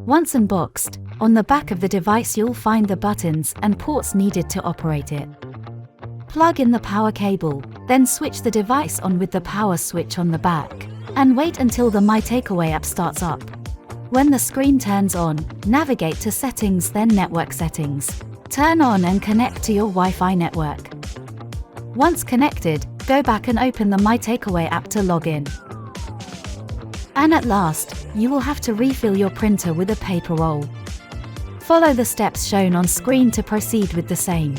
Once unboxed, on the back of the device you'll find the buttons and ports needed to operate it. Plug in the power cable, then switch the device on with the power switch on the back, and wait until the MyTakeaway app starts up. When the screen turns on, navigate to Settings, then Network Settings. Turn on and connect to your Wi-Fi network. Once connected, go back and open the MyTakeaway app to log in. And at last, you will have to refill your printer with a paper roll. Follow the steps shown on screen to proceed with the same.